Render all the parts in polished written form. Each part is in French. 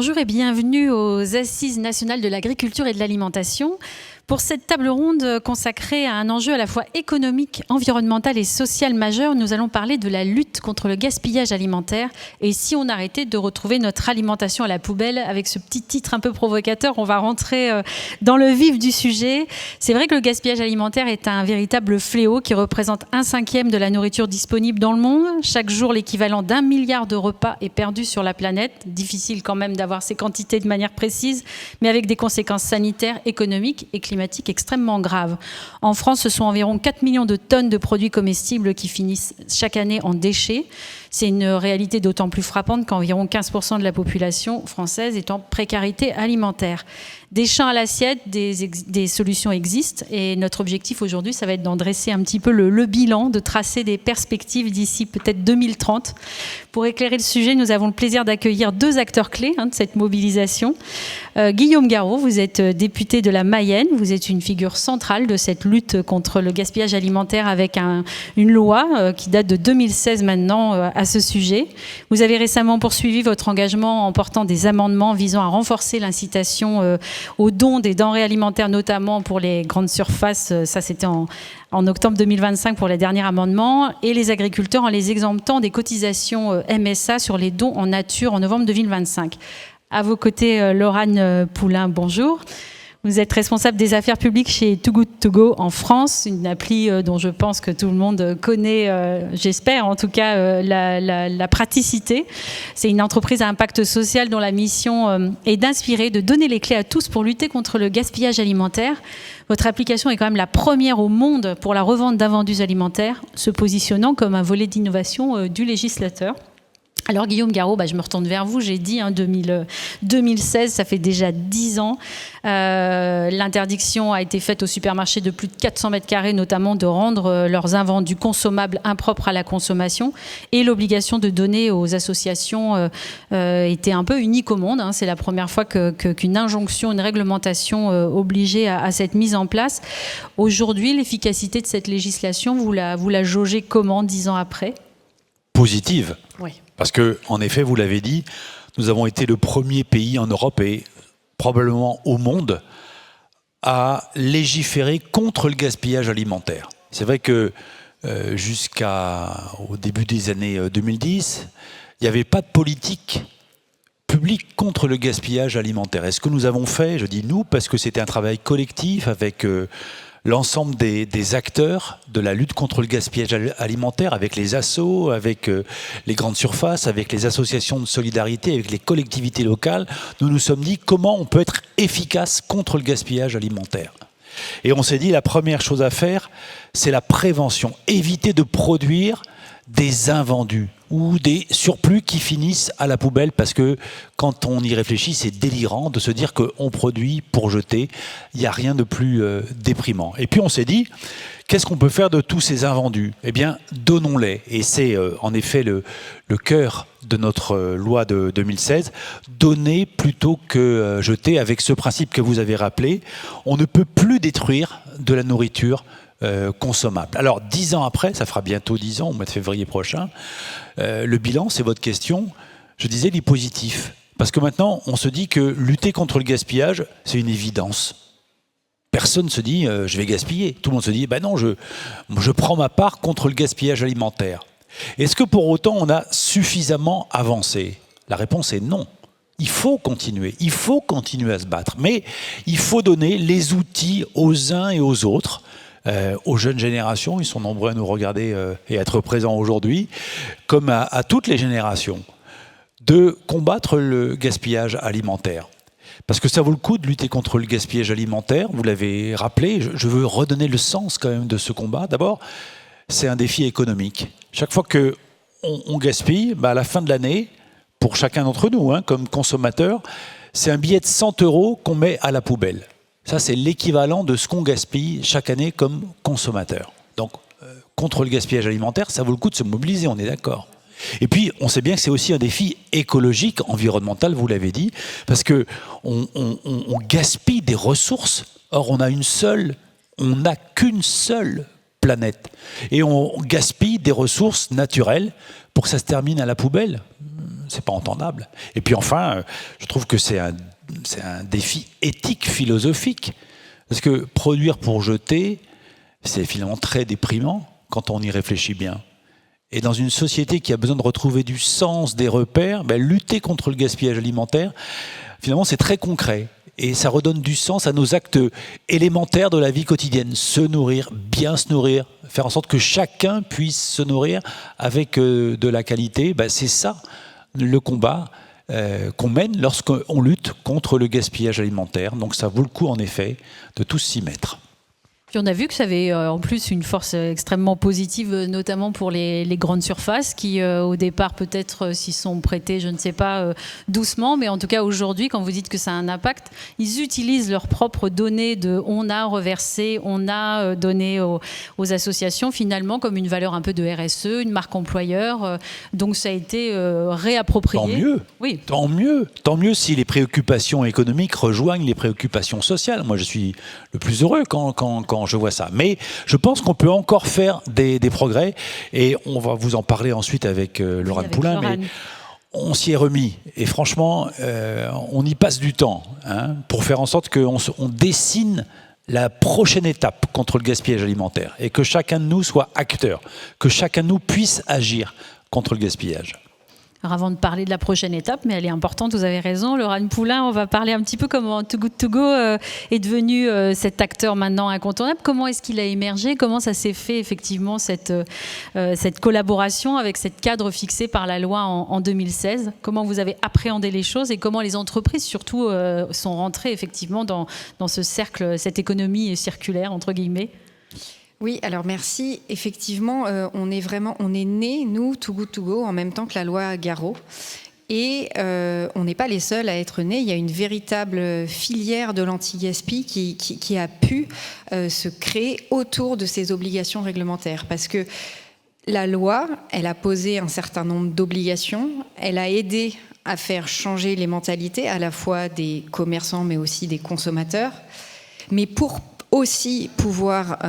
Bonjour et bienvenue aux Assises nationales de l'agriculture et de l'alimentation. Pour cette table ronde consacrée à un enjeu à la fois économique, environnemental et social majeur, nous allons parler de la lutte contre le gaspillage alimentaire. Et si on arrêtait de retrouver notre alimentation à la poubelle, avec ce petit titre un peu provocateur, on va rentrer dans le vif du sujet. C'est vrai que le gaspillage alimentaire est un véritable fléau qui représente 1/5 de la nourriture disponible dans le monde. Chaque jour, l'équivalent d'1 milliard de repas est perdu sur la planète. Difficile quand même d'avoir ces quantités de manière précise, mais avec des conséquences sanitaires, économiques et climatiques extrêmement graves. En France, ce sont environ 4 millions de tonnes de produits comestibles qui finissent chaque année en déchets. C'est une réalité d'autant plus frappante qu'environ 15% de la population française est en précarité alimentaire. Des champs à l'assiette, des solutions existent et notre objectif aujourd'hui, ça va être d'en dresser un petit peu le bilan, de tracer des perspectives d'ici peut-être 2030. Pour éclairer le sujet, nous avons le plaisir d'accueillir deux acteurs clés de cette mobilisation. Guillaume Garot, vous êtes député de la Mayenne, vous êtes une figure centrale de cette lutte contre le gaspillage alimentaire avec une loi qui date de 2016 maintenant à ce sujet. Vous avez récemment poursuivi votre engagement en portant des amendements visant à renforcer l'incitation aux dons des denrées alimentaires, notamment pour les grandes surfaces. Ça, c'était en octobre 2025 pour les derniers amendements, et les agriculteurs en les exemptant des cotisations MSA sur les dons en nature en novembre 2025. À vos côtés, Laurane Poulain, bonjour. Vous êtes responsable des affaires publiques chez Too Good To Go en France, une appli dont je pense que tout le monde connaît, j'espère en tout cas, la praticité. C'est une entreprise à impact social dont la mission est d'inspirer, de donner les clés à tous pour lutter contre le gaspillage alimentaire. Votre application est quand même la première au monde pour la revente d'invendus alimentaires, se positionnant comme un volet d'innovation du législateur. Alors Guillaume Garot, je me retourne vers vous, j'ai dit 2016, ça fait déjà 10 ans. L'interdiction a été faite aux supermarchés de plus de 400 mètres carrés, notamment de rendre leurs invendus consommables impropres à la consommation. Et l'obligation de donner aux associations était un peu unique au monde. C'est la première fois qu'une injonction, une réglementation obligeait à cette mise en place. Aujourd'hui, l'efficacité de cette législation, vous la jaugez comment 10 ans après ? Positive. Oui. Parce que, en effet, vous l'avez dit, nous avons été le premier pays en Europe et probablement au monde à légiférer contre le gaspillage alimentaire. C'est vrai que jusqu'au début des années 2010, il n'y avait pas de politique publique contre le gaspillage alimentaire. Et ce que nous avons fait, je dis nous, parce que c'était un travail collectif avec l'ensemble des acteurs de la lutte contre le gaspillage alimentaire, avec les assos, avec les grandes surfaces, avec les associations de solidarité, avec les collectivités locales, nous nous sommes dit comment on peut être efficace contre le gaspillage alimentaire. Et on s'est dit la première chose à faire, c'est la prévention. Éviter de produire des invendus ou des surplus qui finissent à la poubelle, parce que quand on y réfléchit, c'est délirant de se dire qu'on produit pour jeter. Il n'y a rien de plus déprimant. Et puis on s'est dit, qu'est-ce qu'on peut faire de tous ces invendus ? Eh bien, donnons-les. Et c'est en effet le cœur de notre loi de 2016, donner plutôt que jeter, avec ce principe que vous avez rappelé. On ne peut plus détruire de la nourriture consommable. Alors 10 ans après, ça fera bientôt 10 ans, au mois de février prochain, le bilan, c'est votre question, je disais, il est positif. Parce que maintenant, on se dit que lutter contre le gaspillage, c'est une évidence. Personne ne se dit je vais gaspiller. Tout le monde se dit non, je prends ma part contre le gaspillage alimentaire. Est-ce que pour autant on a suffisamment avancé ? La réponse est non. Il faut continuer à se battre, mais il faut donner les outils aux uns et aux autres. Aux jeunes générations, ils sont nombreux à nous regarder et à être présents aujourd'hui, comme à toutes les générations, de combattre le gaspillage alimentaire. Parce que ça vaut le coup de lutter contre le gaspillage alimentaire, vous l'avez rappelé, je veux redonner le sens quand même de ce combat. D'abord, c'est un défi économique. Chaque fois qu'on gaspille, à la fin de l'année, pour chacun d'entre nous, comme consommateur, c'est un billet de 100 € qu'on met à la poubelle. Ça, c'est l'équivalent de ce qu'on gaspille chaque année comme consommateur. Donc, contre le gaspillage alimentaire, ça vaut le coup de se mobiliser, on est d'accord. Et puis, on sait bien que c'est aussi un défi écologique, environnemental, vous l'avez dit, parce qu'on gaspille des ressources. Or, on n'a qu'une seule planète. Et on gaspille des ressources naturelles pour que ça se termine à la poubelle. c'est pas entendable. Et puis enfin, je trouve que c'est un défi éthique, philosophique. Parce que produire pour jeter, c'est finalement très déprimant quand on y réfléchit bien. Et dans une société qui a besoin de retrouver du sens, des repères, lutter contre le gaspillage alimentaire, finalement, c'est très concret. Et ça redonne du sens à nos actes élémentaires de la vie quotidienne. Se nourrir, bien se nourrir, faire en sorte que chacun puisse se nourrir avec de la qualité. C'est ça le combat qu'on mène lorsqu'on lutte contre le gaspillage alimentaire. Donc ça vaut le coup, en effet, de tous s'y mettre. Puis on a vu que ça avait en plus une force extrêmement positive, notamment pour les grandes surfaces qui, au départ, peut-être s'y sont prêtées, je ne sais pas, doucement. Mais en tout cas, aujourd'hui, quand vous dites que ça a un impact, ils utilisent leurs propres données on a reversé, on a donné aux associations, finalement, comme une valeur un peu de RSE, une marque employeur. Donc ça a été réapproprié. Tant mieux. Oui. Tant mieux si les préoccupations économiques rejoignent les préoccupations sociales. Moi, je suis le plus heureux quand je vois ça. Mais je pense qu'on peut encore faire des progrès et on va vous en parler ensuite avec Laurent Poulain. Mais on s'y est remis et franchement, on y passe du temps pour faire en sorte qu'on dessine la prochaine étape contre le gaspillage alimentaire et que chacun de nous soit acteur, que chacun de nous puisse agir contre le gaspillage. Alors avant de parler de la prochaine étape, mais elle est importante, vous avez raison, Laurent Poulain, on va parler un petit peu comment Too Good To Go est devenu cet acteur maintenant incontournable. Comment est-ce qu'il a émergé? Comment ça s'est fait effectivement cette collaboration avec cette cadre fixé par la loi en 2016? Comment vous avez appréhendé les choses et comment les entreprises surtout sont rentrées effectivement dans ce cercle, cette économie circulaire entre guillemets? Oui, alors merci. Effectivement, on est né, nous, Too Good To Go, en même temps que la loi Garot. Et on n'est pas les seuls à être nés. Il y a une véritable filière de l'anti-gaspi qui a pu se créer autour de ces obligations réglementaires. Parce que la loi, elle a posé un certain nombre d'obligations. Elle a aidé à faire changer les mentalités, à la fois des commerçants, mais aussi des consommateurs. Mais pour aussi pouvoir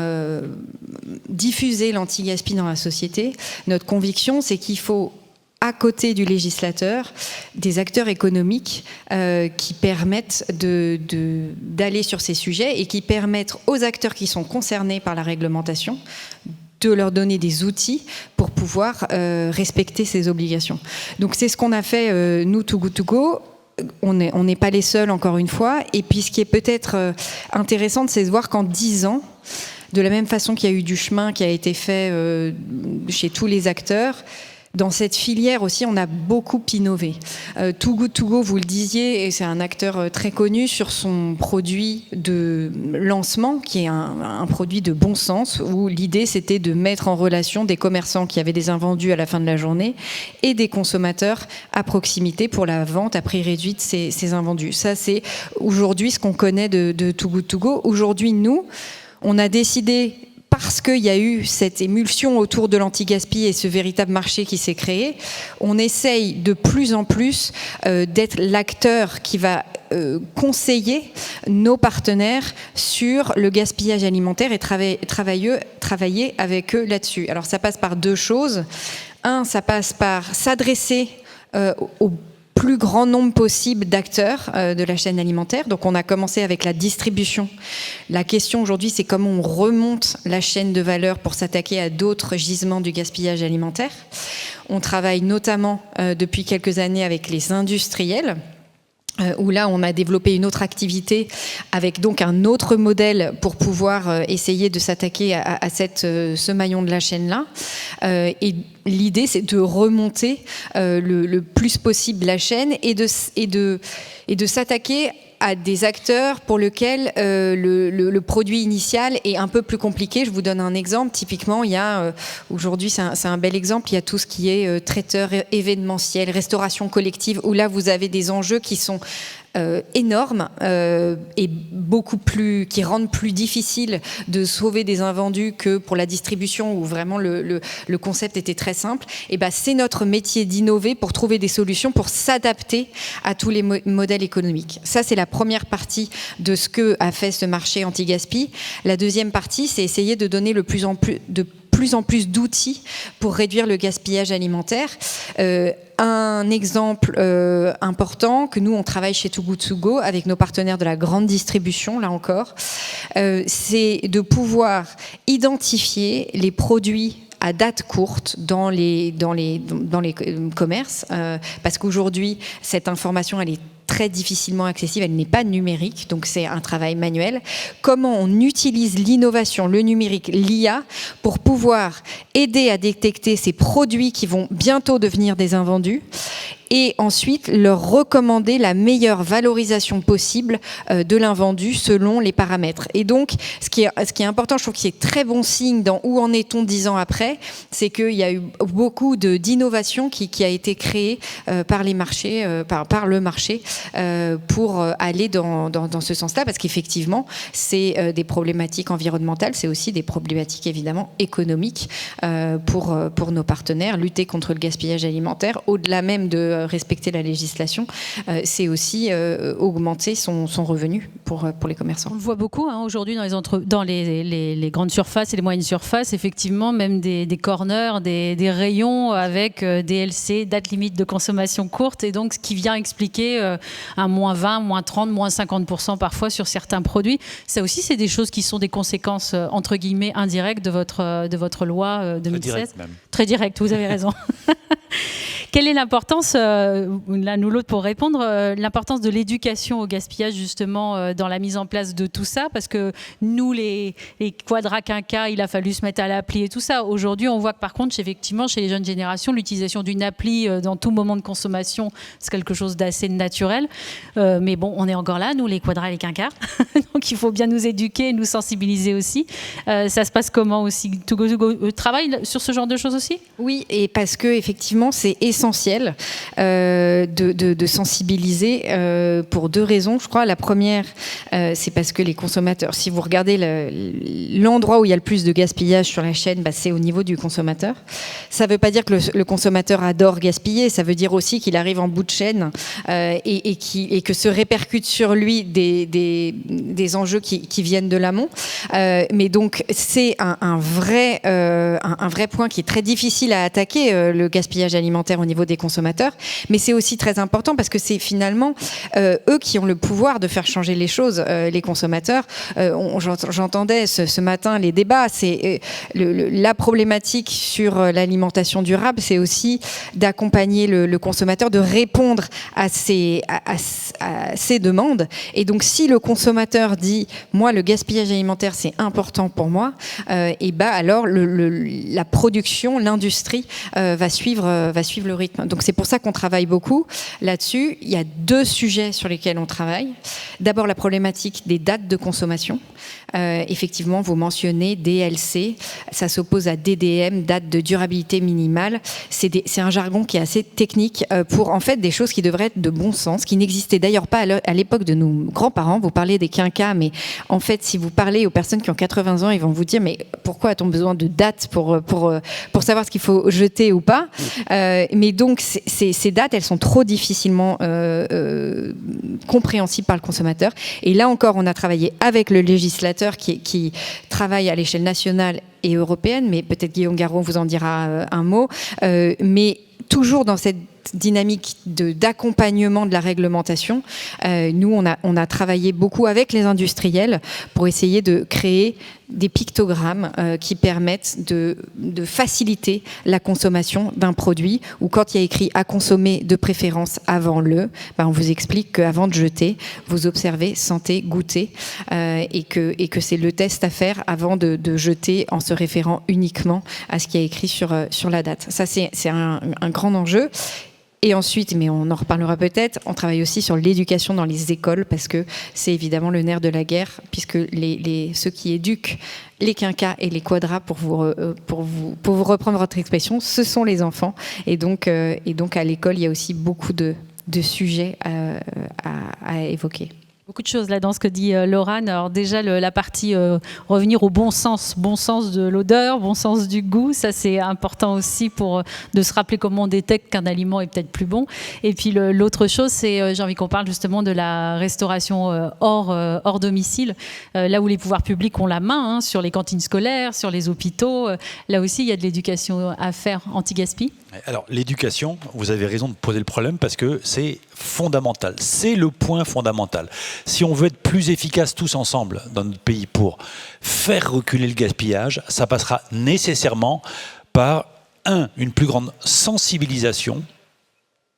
diffuser l'anti-gaspi dans la société, notre conviction, c'est qu'il faut, à côté du législateur, des acteurs économiques qui permettent d'aller sur ces sujets et qui permettent aux acteurs qui sont concernés par la réglementation de leur donner des outils pour pouvoir respecter ces obligations. Donc c'est ce qu'on a fait, nous, Too Good To Go. On n'est pas les seuls, encore une fois. Et puis, ce qui est peut-être intéressant, c'est de voir qu'en 10 ans, de la même façon qu'il y a eu du chemin qui a été fait chez tous les acteurs, dans cette filière aussi, on a beaucoup innové. Too Good To Go, vous le disiez, et c'est un acteur très connu sur son produit de lancement, qui est un produit de bon sens, où l'idée, c'était de mettre en relation des commerçants qui avaient des invendus à la fin de la journée et des consommateurs à proximité pour la vente à prix réduit de ces invendus. Ça, c'est aujourd'hui ce qu'on connaît de Too Good To Go. Aujourd'hui, nous, on a décidé, parce qu'il y a eu cette émulsion autour de l'anti-gaspi et ce véritable marché qui s'est créé, on essaye de plus en plus d'être l'acteur qui va conseiller nos partenaires sur le gaspillage alimentaire et travailler avec eux là-dessus. Alors ça passe par 2 choses. Ça passe par s'adresser aux plus grand nombre possible d'acteurs de la chaîne alimentaire. Donc on a commencé avec la distribution. La question aujourd'hui, c'est comment on remonte la chaîne de valeur pour s'attaquer à d'autres gisements du gaspillage alimentaire. On travaille notamment depuis quelques années avec les industriels, où là on a développé une autre activité avec donc un autre modèle pour pouvoir essayer de s'attaquer à ce maillon de la chaîne-là. Et l'idée, c'est de remonter le plus possible la chaîne et de s'attaquer à des acteurs pour lesquels le produit initial est un peu plus compliqué. Je vous donne un exemple. Typiquement, il y a aujourd'hui, c'est un bel exemple, il y a tout ce qui est traiteur événementiel, restauration collective, où là, vous avez des enjeux qui sont énormes et beaucoup plus, qui rendent plus difficile de sauver des invendus que pour la distribution, où vraiment le concept était très simple. Et ben, c'est notre métier d'innover pour trouver des solutions pour s'adapter à tous les modèles économiques. Ça, c'est la première partie de ce que a fait ce marché anti-gaspi. La deuxième partie, c'est essayer de donner de plus en plus d'outils pour réduire le gaspillage alimentaire. Un exemple important que nous on travaille chez Too Good To Go avec nos partenaires de la grande distribution, là encore, c'est de pouvoir identifier les produits à date courte dans les commerces, parce qu'aujourd'hui cette information elle est très difficilement accessible, elle n'est pas numérique, donc c'est un travail manuel. Comment on utilise l'innovation, le numérique, l'IA, pour pouvoir aider à détecter ces produits qui vont bientôt devenir des invendus, et ensuite leur recommander la meilleure valorisation possible de l'invendu selon les paramètres. Et donc, ce qui est important, je trouve que c'est très bon signe dans où en est-on 10 ans après, c'est qu'il y a eu beaucoup d'innovation qui a été créée par les marchés, par le marché, pour aller dans ce sens-là, parce qu'effectivement, c'est des problématiques environnementales, c'est aussi des problématiques évidemment économiques pour nos partenaires. Lutter contre le gaspillage alimentaire, au-delà même de respecter la législation, c'est aussi augmenter son revenu pour les commerçants. On le voit beaucoup aujourd'hui dans les grandes surfaces et les moyennes surfaces, effectivement, même des corners, des rayons avec des LC, date limite de consommation courte, et donc ce qui vient expliquer un moins 20, moins 30, moins 50% parfois sur certains produits. Ça aussi, c'est des choses qui sont des conséquences entre guillemets indirectes de votre loi 2016. Très direct même. Très direct, vous avez raison. Quelle est l'importance, l'un ou l'autre pour répondre, l'importance de l'éducation au gaspillage justement dans la mise en place de tout ça? Parce que nous, les Quadra Quinca, il a fallu se mettre à l'appli et tout ça. Aujourd'hui, on voit que par contre, effectivement, chez les jeunes générations, l'utilisation d'une appli dans tout moment de consommation, c'est quelque chose d'assez naturel. Mais bon, on est encore là, nous, les Quadra et les Quinca. Donc, il faut bien nous éduquer et nous sensibiliser aussi. Ça se passe comment aussi? Too Good To Go travaille sur ce genre de choses aussi? Oui, et parce que effectivement, c'est essentiel de sensibiliser pour deux raisons. Je crois la première, c'est parce que les consommateurs, si vous regardez l'endroit où il y a le plus de gaspillage sur la chaîne, c'est au niveau du consommateur. Ça ne veut pas dire que le consommateur adore gaspiller, ça veut dire aussi qu'il arrive en bout de chaîne et que se répercutent sur lui des enjeux qui viennent de l'amont. Mais donc c'est un vrai point qui est très difficile à attaquer, le gaspillage alimentaire au niveau des consommateurs, mais c'est aussi très important parce que c'est finalement eux qui ont le pouvoir de faire changer les choses, les consommateurs. J'entendais ce matin les débats, c'est la problématique sur l'alimentation durable, c'est aussi d'accompagner le consommateur, de répondre à ses demandes. Et donc si le consommateur dit moi le gaspillage alimentaire c'est important pour moi, et alors la production, l'industrie va suivre le rythme. Donc c'est pour ça qu'on travaille beaucoup là-dessus. Il y a deux sujets sur lesquels on travaille. D'abord la problématique des dates de consommation. Effectivement, vous mentionnez DLC, ça s'oppose à DDM, date de durabilité minimale. C'est un jargon qui est assez technique pour en fait des choses qui devraient être de bon sens, qui n'existaient d'ailleurs pas à l'époque de nos grands-parents. Vous parlez des quinquas, mais en fait, si vous parlez aux personnes qui ont 80 ans, ils vont vous dire mais pourquoi a-t-on besoin de dates pour savoir ce qu'il faut jeter ou pas? Mais donc ces dates, elles sont trop difficilement compréhensibles par le consommateur. Et là encore, on a travaillé avec le législateur qui travaille à l'échelle nationale et européenne, mais peut-être Guillaume Garot vous en dira un mot, mais toujours dans cette dynamique d'accompagnement de la réglementation. Nous, on a travaillé beaucoup avec les industriels pour essayer de créer des pictogrammes qui permettent de faciliter la consommation d'un produit, ou quand il y a écrit à consommer de préférence avant on vous explique qu'avant de jeter, vous observez, sentez, goûtez, et que c'est le test à faire avant de jeter en se référant uniquement à ce qui est écrit sur la date. Ça, c'est un grand enjeu. Et ensuite, mais on en reparlera peut-être, on travaille aussi sur l'éducation dans les écoles parce que c'est évidemment le nerf de la guerre, puisque ceux qui éduquent les quinquas et les quadras, pour vous reprendre votre expression, ce sont les enfants. Et donc à l'école, il y a aussi beaucoup de sujets à évoquer. Beaucoup de choses là dans ce que dit Laurane. Alors déjà la partie revenir au bon sens de l'odeur, bon sens du goût, ça c'est important aussi pour de se rappeler comment on détecte qu'un aliment est peut-être plus bon. Et puis l'autre chose, c'est j'ai envie qu'on parle justement de la restauration hors domicile, là où les pouvoirs publics ont la main, sur les cantines scolaires, sur les hôpitaux. Là aussi, il y a de l'éducation à faire anti-gaspi. Alors l'éducation, vous avez raison de poser le problème parce que c'est fondamental, c'est le point fondamental. Si on veut être plus efficace tous ensemble dans notre pays pour faire reculer le gaspillage, ça passera nécessairement par une plus grande sensibilisation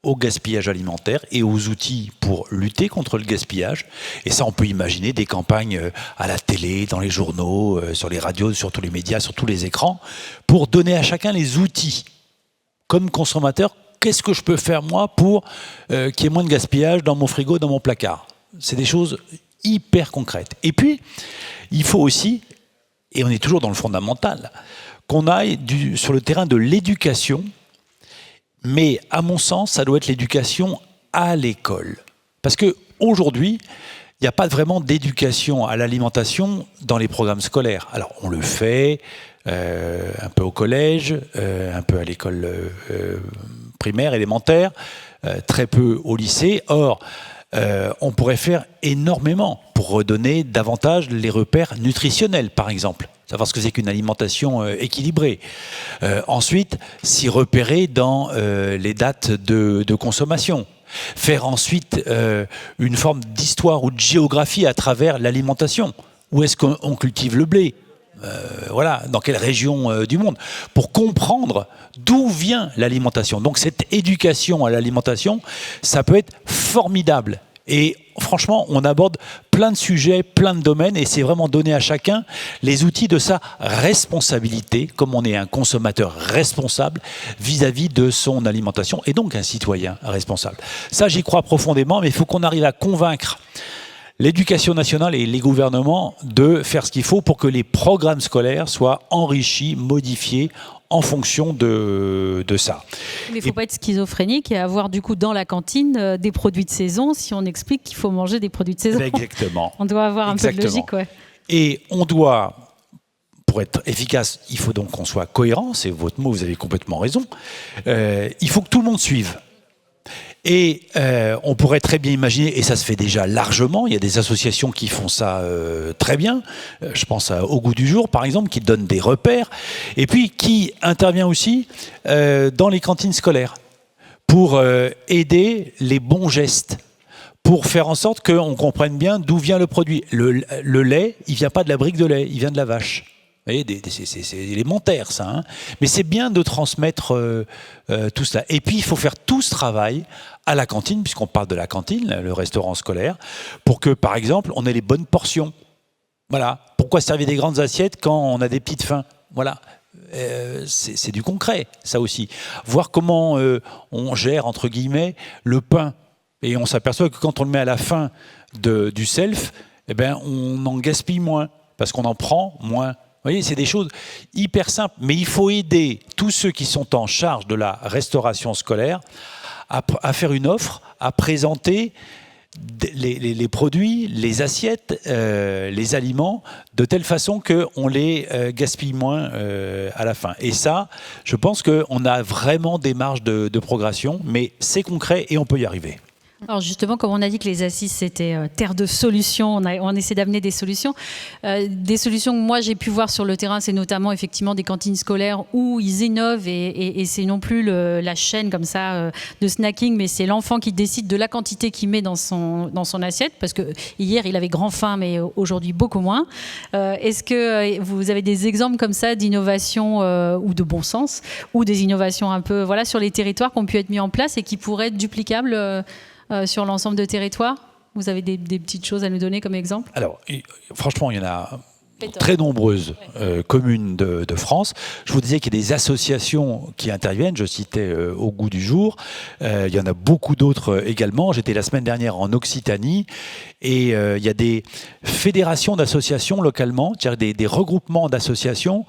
au gaspillage alimentaire et aux outils pour lutter contre le gaspillage. Et ça, on peut imaginer des campagnes à la télé, dans les journaux, sur les radios, sur tous les médias, sur tous les écrans, pour donner à chacun les outils. Comme consommateur, qu'est-ce que je peux faire moi pour qu'il y ait moins de gaspillage dans mon frigo, dans mon placard? C'est des choses hyper concrètes. Et puis, il faut aussi, et on est toujours dans le fondamental, qu'on aille sur le terrain de l'éducation, mais à mon sens, ça doit être l'éducation à l'école. Parce qu'aujourd'hui, il n'y a pas vraiment d'éducation à l'alimentation dans les programmes scolaires. Alors, on le fait un peu au collège, un peu à l'école primaire, élémentaire, très peu au lycée. Or, on pourrait faire énormément pour redonner davantage les repères nutritionnels, par exemple. Savoir ce que c'est qu'une alimentation équilibrée. Ensuite, s'y repérer dans les dates de consommation. Faire ensuite une forme d'histoire ou de géographie à travers l'alimentation. Où est-ce qu'on cultive le blé ? Voilà, dans quelle région du monde, pour comprendre d'où vient l'alimentation. Donc cette éducation à l'alimentation, ça peut être formidable. Et franchement, on aborde plein de sujets, plein de domaines, et c'est vraiment donner à chacun les outils de sa responsabilité, comme on est un consommateur responsable vis-à-vis de son alimentation, et donc un citoyen responsable. Ça, j'y crois profondément, mais il faut qu'on arrive à convaincre l'éducation nationale et les gouvernements de faire ce qu'il faut pour que les programmes scolaires soient enrichis, modifiés en fonction de ça. Mais il ne faut pas être schizophrénique et avoir du coup dans la cantine des produits de saison si on explique qu'il faut manger des produits de saison. Exactement. On doit avoir un peu de logique. Ouais. Et on doit, pour être efficace, il faut donc qu'on soit cohérent, c'est votre mot, vous avez complètement raison. Il faut que tout le monde suive. Et on pourrait très bien imaginer, et ça se fait déjà largement, il y a des associations qui font ça très bien, je pense Au Goût du Jour par exemple, qui donnent des repères, et puis qui intervient aussi dans les cantines scolaires pour aider les bons gestes, pour faire en sorte qu'on comprenne bien d'où vient le produit. Le lait, il ne vient pas de la brique de lait, il vient de la vache. Vous voyez, c'est élémentaire ça, hein. Mais c'est bien de transmettre tout cela. Et puis il faut faire tout ce travail à la cantine, puisqu'on parle de la cantine, le restaurant scolaire, pour que par exemple on ait les bonnes portions. Voilà. Pourquoi servir des grandes assiettes quand on a des petites faims? Voilà. C'est du concret, ça aussi. Voir comment on gère, entre guillemets, le pain. Et on s'aperçoit que quand on le met à la fin du self, eh ben, on en gaspille moins, parce qu'on en prend moins. Vous voyez, c'est des choses hyper simples, mais il faut aider tous ceux qui sont en charge de la restauration scolaire à faire une offre, à présenter les produits, les assiettes, les aliments, de telle façon qu'on les gaspille moins à la fin. Et ça, je pense qu'on a vraiment des marges de progression, mais c'est concret et on peut y arriver. Alors justement, comme on a dit que les assises c'était terre de solutions, on essaie d'amener des solutions. Des solutions que moi j'ai pu voir sur le terrain, c'est notamment effectivement des cantines scolaires où ils innovent et c'est non plus la chaîne comme ça de snacking, mais c'est l'enfant qui décide de la quantité qu'il met dans son assiette, parce que hier il avait grand faim, mais aujourd'hui beaucoup moins. Est-ce que vous avez des exemples comme ça d'innovation ou de bon sens, ou des innovations un peu sur les territoires qui ont pu être mis en place et qui pourraient être duplicables sur l'ensemble de territoires? Vous avez des petites choses à nous donner comme exemple? Alors, franchement, il y en a très nombreuses communes de France. Je vous disais qu'il y a des associations qui interviennent. Je citais Au Goût du Jour. Il y en a beaucoup d'autres également. J'étais la semaine dernière en Occitanie et il y a des fédérations d'associations localement, c'est-à-dire des regroupements d'associations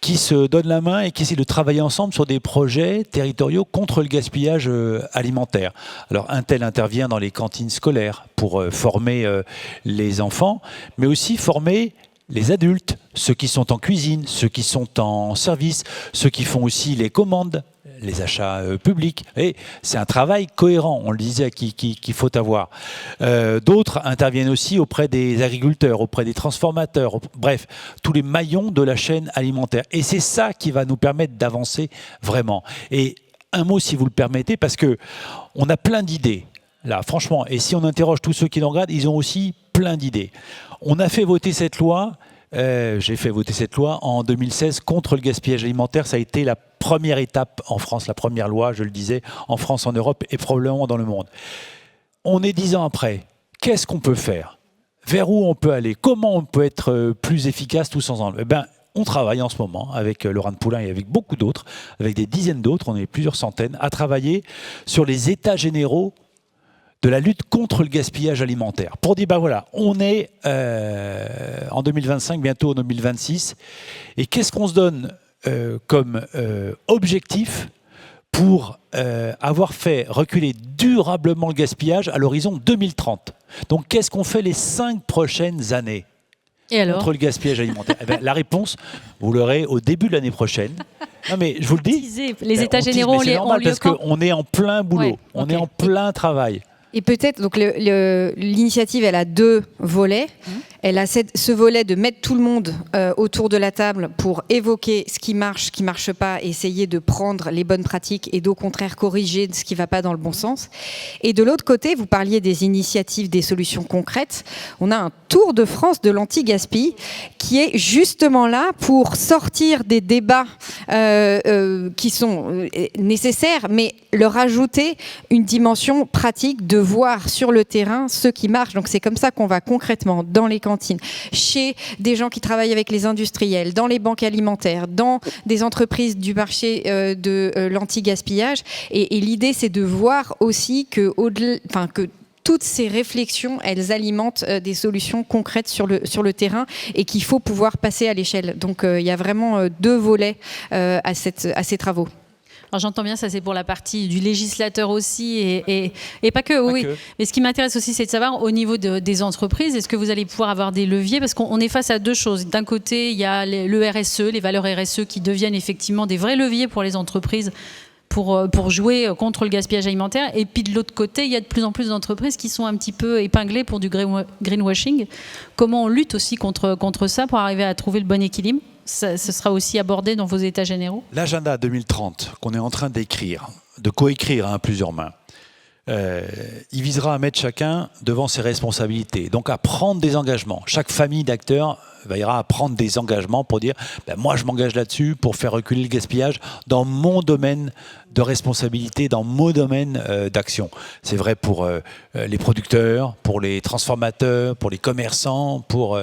qui se donnent la main et qui essaient de travailler ensemble sur des projets territoriaux contre le gaspillage alimentaire. Alors un tel intervient dans les cantines scolaires pour former les enfants, mais aussi former les adultes, ceux qui sont en cuisine, ceux qui sont en service, ceux qui font aussi les commandes, les achats publics. Et c'est un travail cohérent, on le disait, qu'il faut avoir. D'autres interviennent aussi auprès des agriculteurs, auprès des transformateurs, bref, tous les maillons de la chaîne alimentaire. Et c'est ça qui va nous permettre d'avancer vraiment. Et un mot, si vous le permettez, parce qu'on a plein d'idées. Là, franchement, et si on interroge tous ceux qui nous regardent, ils ont aussi plein d'idées. On a fait voter cette loi, j'ai fait voter cette loi en 2016 contre le gaspillage alimentaire. Ça a été la première étape en France, la première loi, je le disais, en France, en Europe et probablement dans le monde. On est 10 ans après. Qu'est-ce qu'on peut faire? Vers où on peut aller? Comment on peut être plus efficace tous ensemble? On travaille en ce moment avec Laurent Poulain et avec beaucoup d'autres, avec des dizaines d'autres, on est plusieurs centaines, à travailler sur les états généraux de la lutte contre le gaspillage alimentaire. Pour dire, voilà, on est en 2025, bientôt en 2026, et qu'est-ce qu'on se donne comme objectif pour avoir fait reculer durablement le gaspillage à l'horizon 2030? Donc, qu'est-ce qu'on fait les 5 prochaines années contre le gaspillage alimentaire? La réponse, vous l'aurez au début de l'année prochaine. Non mais je vous le dis. Les états généraux, c'est normal parce qu'on est en plein boulot, on est en plein travail. Et peut-être, donc l'initiative, elle a 2 volets. Elle a ce volet de mettre tout le monde autour de la table pour évoquer ce qui marche pas, essayer de prendre les bonnes pratiques et d'au contraire corriger ce qui va pas dans le bon sens. Et de l'autre côté, vous parliez des initiatives, des solutions concrètes. On a un tour de France de l'anti-gaspi qui est justement là pour sortir des débats qui sont nécessaires, mais leur ajouter une dimension pratique de voir sur le terrain ce qui marche. Donc c'est comme ça qu'on va concrètement dans les cantines, chez des gens qui travaillent avec les industriels, dans les banques alimentaires, dans des entreprises du marché de l'anti-gaspillage. Et l'idée, c'est de voir aussi que toutes ces réflexions, elles alimentent des solutions concrètes sur le terrain et qu'il faut pouvoir passer à l'échelle. Donc il y a vraiment 2 volets à ces travaux. Alors j'entends bien, ça c'est pour la partie du législateur aussi et pas que, oui. Pas que. Mais ce qui m'intéresse aussi, c'est de savoir au niveau des entreprises, est-ce que vous allez pouvoir avoir des leviers? Parce qu'on est face à 2 choses. D'un côté, il y a le RSE, les valeurs RSE qui deviennent effectivement des vrais leviers pour les entreprises pour jouer contre le gaspillage alimentaire. Et puis de l'autre côté, il y a de plus en plus d'entreprises qui sont un petit peu épinglées pour du greenwashing. Comment on lutte aussi contre ça pour arriver à trouver le bon équilibre? Ce sera aussi abordé dans vos états généraux? L'agenda 2030 qu'on est en train d'écrire, de coécrire à plusieurs mains, il visera à mettre chacun devant ses responsabilités, donc à prendre des engagements. Chaque famille d'acteurs ira à prendre des engagements pour dire moi je m'engage là-dessus pour faire reculer le gaspillage dans mon domaine de responsabilité, dans mon domaine d'action. C'est vrai pour les producteurs, pour les transformateurs, pour les commerçants, pour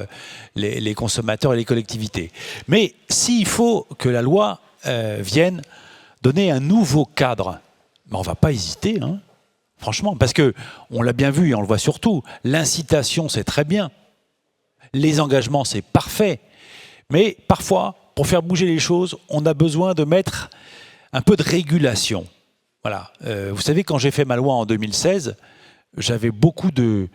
les consommateurs et les collectivités. Mais s'il faut que la loi vienne donner un nouveau cadre, on ne va pas hésiter, hein. Franchement, parce qu'on l'a bien vu et on le voit surtout, l'incitation c'est très bien, les engagements c'est parfait, mais parfois, pour faire bouger les choses, on a besoin de mettre un peu de régulation. Voilà. Vous savez, quand j'ai fait ma loi en 2016, j'avais beaucoup de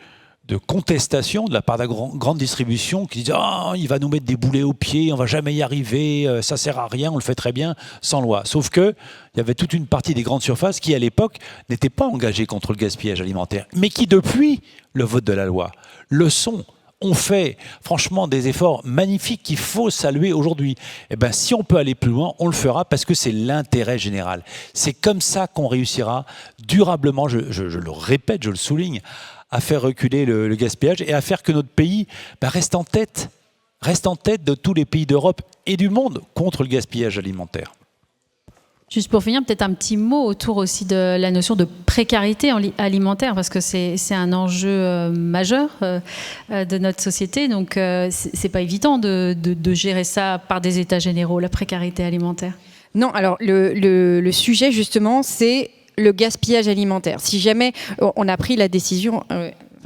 contestation de la part de la grande distribution qui disait « Ah, il va nous mettre des boulets aux pieds, on ne va jamais y arriver, ça ne sert à rien, on le fait très bien sans loi. » Sauf qu'il y avait toute une partie des grandes surfaces qui, à l'époque, n'étaient pas engagées contre le gaspillage alimentaire, mais qui, depuis le vote de la loi, le sont. On fait franchement des efforts magnifiques qu'il faut saluer aujourd'hui. Eh bien, si on peut aller plus loin, on le fera parce que c'est l'intérêt général. C'est comme ça qu'on réussira durablement, je le répète, je le souligne, à faire reculer le gaspillage et à faire que notre pays reste en tête de tous les pays d'Europe et du monde contre le gaspillage alimentaire. Juste pour finir, peut-être un petit mot autour aussi de la notion de précarité alimentaire, parce que c'est un enjeu majeur de notre société. Donc, c'est pas évident de gérer ça par des états généraux, la précarité alimentaire. Non, alors le sujet justement, c'est le gaspillage alimentaire. Si jamais on a pris la décision...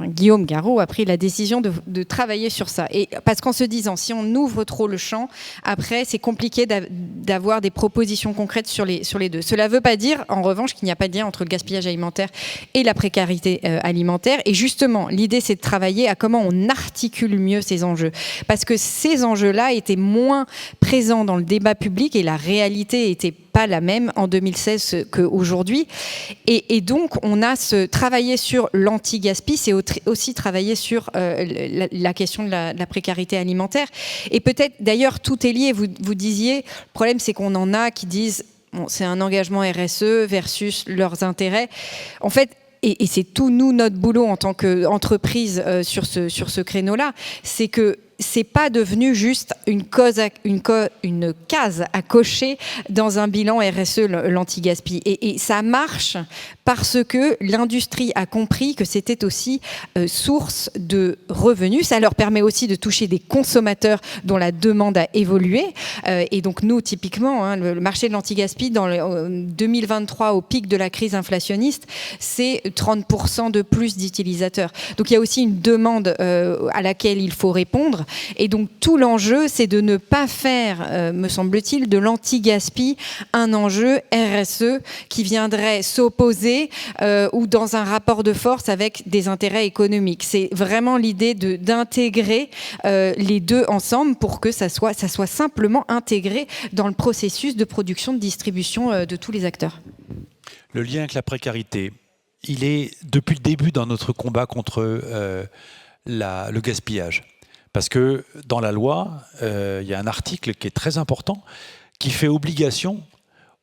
Guillaume Garot a pris la décision de travailler sur ça. Et parce qu'en se disant, si on ouvre trop le champ, après, c'est compliqué d'avoir des propositions concrètes sur les deux. Cela ne veut pas dire, en revanche, qu'il n'y a pas de lien entre le gaspillage alimentaire et la précarité alimentaire. Et justement, l'idée, c'est de travailler à comment on articule mieux ces enjeux. Parce que ces enjeux-là étaient moins présents dans le débat public et la réalité était pas la même en 2016 qu'aujourd'hui. Et donc, on a travaillé sur l'anti-gaspi, c'est aussi travailler sur la question de la précarité alimentaire. Et peut-être, d'ailleurs, tout est lié. Vous disiez, le problème, c'est qu'on en a qui disent, bon, c'est un engagement RSE versus leurs intérêts. En fait, et c'est tout notre boulot en tant qu'entreprise sur ce créneau-là, c'est que c'est pas devenu juste une case à cocher dans un bilan RSE, l'anti-gaspi. Et ça marche parce que l'industrie a compris que c'était aussi source de revenus. Ça leur permet aussi de toucher des consommateurs dont la demande a évolué. Et donc nous, typiquement, le marché de l'anti-gaspi, dans 2023, au pic de la crise inflationniste, c'est 30% de plus d'utilisateurs. Donc il y a aussi une demande à laquelle il faut répondre. Et donc tout l'enjeu, c'est de ne pas faire, me semble-t-il, de l'anti-gaspi un enjeu RSE qui viendrait s'opposer ou dans un rapport de force avec des intérêts économiques. C'est vraiment l'idée d'intégrer les deux ensemble pour que ça soit simplement intégré dans le processus de production, de distribution de tous les acteurs. Le lien avec la précarité, il est depuis le début dans notre combat contre le gaspillage. Parce que dans la loi, il y a un article qui est très important qui fait obligation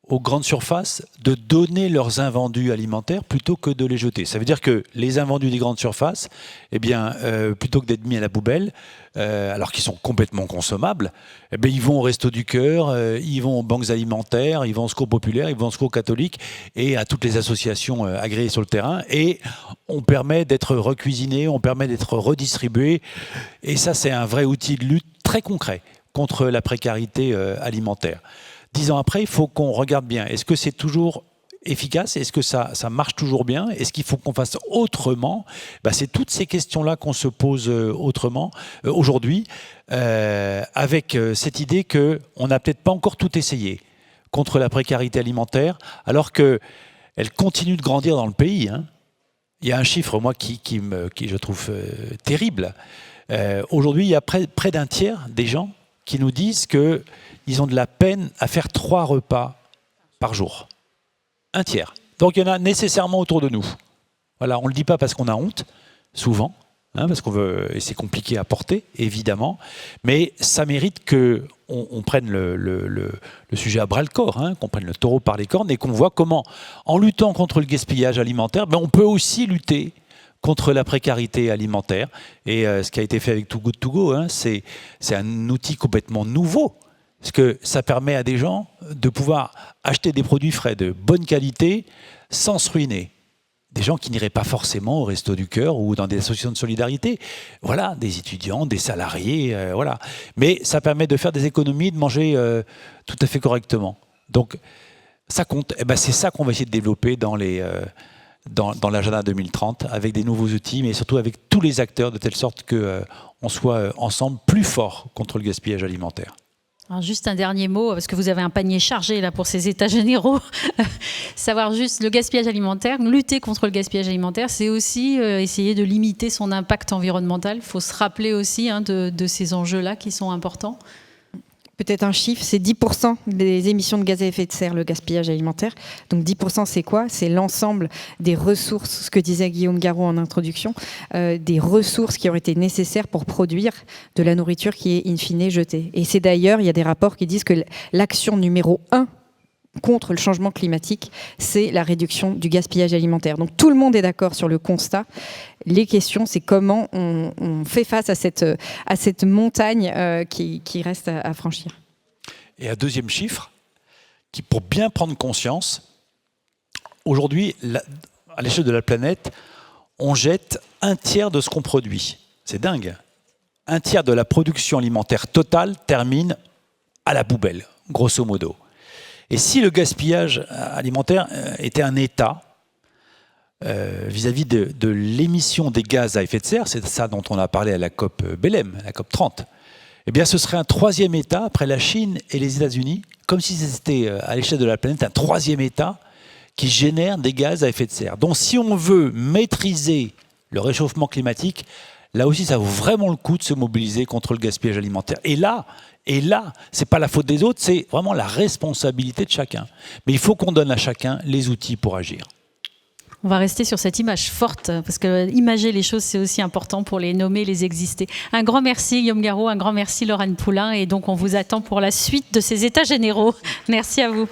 aux grandes surfaces de donner leurs invendus alimentaires plutôt que de les jeter. Ça veut dire que les invendus des grandes surfaces, eh bien, plutôt que d'être mis à la poubelle, alors qu'ils sont complètement consommables, eh bien, ils vont au Resto du Cœur, ils vont aux banques alimentaires, ils vont au Secours populaire, ils vont au Secours catholique et à toutes les associations agréées sur le terrain. Et on permet d'être recuisiné, on permet d'être redistribué. Et ça, c'est un vrai outil de lutte très concret contre la précarité alimentaire. 10 ans après, il faut qu'on regarde bien. Est-ce que c'est toujours efficace? Est-ce que ça marche toujours bien? Est-ce qu'il faut qu'on fasse autrement? C'est toutes ces questions-là qu'on se pose autrement aujourd'hui, avec cette idée qu'on n'a peut-être pas encore tout essayé contre la précarité alimentaire, alors qu'elle continue de grandir dans le pays. Hein. Il y a un chiffre, moi, qui je trouve terrible. Aujourd'hui, il y a près d'un tiers des gens qui nous disent qu'ils ont de la peine à faire 3 repas par jour. Un tiers. Donc il y en a nécessairement autour de nous. Voilà, on ne le dit pas parce qu'on a honte, souvent, parce qu'on veut, et c'est compliqué à porter, évidemment, mais ça mérite qu'on prenne le sujet à bras-le-corps, qu'on prenne le taureau par les cornes et qu'on voit comment, en luttant contre le gaspillage alimentaire, on peut aussi lutter contre la précarité alimentaire. Et ce qui a été fait avec Too Good To Go, c'est un outil complètement nouveau. Parce que ça permet à des gens de pouvoir acheter des produits frais de bonne qualité sans se ruiner. Des gens qui n'iraient pas forcément au Resto du Cœur ou dans des associations de solidarité. Voilà, des étudiants, des salariés, voilà. Mais ça permet de faire des économies, de manger tout à fait correctement. Donc, ça compte. C'est ça qu'on va essayer de développer dans l'agenda 2030, avec des nouveaux outils, mais surtout avec tous les acteurs, de telle sorte qu'on soit ensemble plus forts contre le gaspillage alimentaire. Alors juste un dernier mot, parce que vous avez un panier chargé là pour ces états généraux. Savoir juste le gaspillage alimentaire, lutter contre le gaspillage alimentaire, c'est aussi essayer de limiter son impact environnemental. Il faut se rappeler aussi de ces enjeux-là qui sont importants. Peut-être un chiffre, c'est 10% des émissions de gaz à effet de serre, le gaspillage alimentaire. Donc 10%, c'est quoi? C'est l'ensemble des ressources, ce que disait Guillaume Garot en introduction, des ressources qui auraient été nécessaires pour produire de la nourriture qui est in fine jetée. Et c'est d'ailleurs, il y a des rapports qui disent que l'action numéro 1 contre le changement climatique, c'est la réduction du gaspillage alimentaire. Donc tout le monde est d'accord sur le constat. Les questions, c'est comment on fait face à cette montagne qui reste à franchir. Et un deuxième chiffre pour bien prendre conscience. Aujourd'hui, à l'échelle de la planète, on jette un tiers de ce qu'on produit. C'est dingue. Un tiers de la production alimentaire totale termine à la poubelle, grosso modo. Et si le gaspillage alimentaire était un état vis-à-vis de l'émission des gaz à effet de serre, c'est ça dont on a parlé à la COP Belém, la COP 30, eh bien ce serait un troisième état après la Chine et les États-Unis, comme si c'était à l'échelle de la planète un troisième état qui génère des gaz à effet de serre. Donc si on veut maîtriser le réchauffement climatique, là aussi ça vaut vraiment le coup de se mobiliser contre le gaspillage alimentaire. Et là, c'est pas la faute des autres, c'est vraiment la responsabilité de chacun. Mais il faut qu'on donne à chacun les outils pour agir. On va rester sur cette image forte, parce que imager les choses, c'est aussi important pour les nommer, les exister. Un grand merci Guillaume Garot, un grand merci Laurent Poulain, et donc on vous attend pour la suite de ces états généraux. Merci à vous.